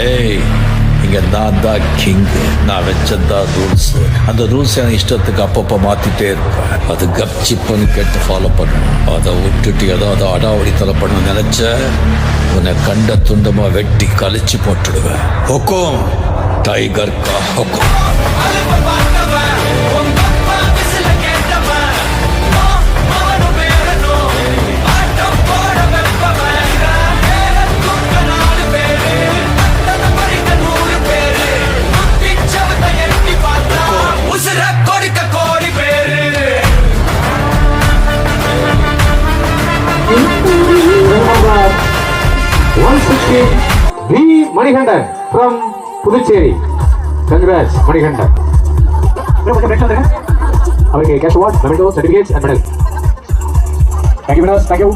ஏய், இங்க நான் தான் கிங்கு. நான் வச்சதான் ரூல்ஸ். அந்த ரூல்ஸ் என் இஷ்டத்துக்கு அப்பப்போ மாத்திட்டே இருப்பேன். அது கப்சிப்புன்னு கேட்டு ஃபாலோ பண்ணணும். அதை விட்டுட்டு ஏதாவது அடாவடித்தலை பண்ண நினைச்ச உன்னை கண்ட துண்டமா வெட்டி கழிச்சு போட்டுடுவேன். ஹொக்கும் டைகர் கா ஹொக்கும். V. Manikandan from Puducherry. Congrats, Manikandan. அவருக்கு cash award, certificates and medal. Thank you, winners. Thank you.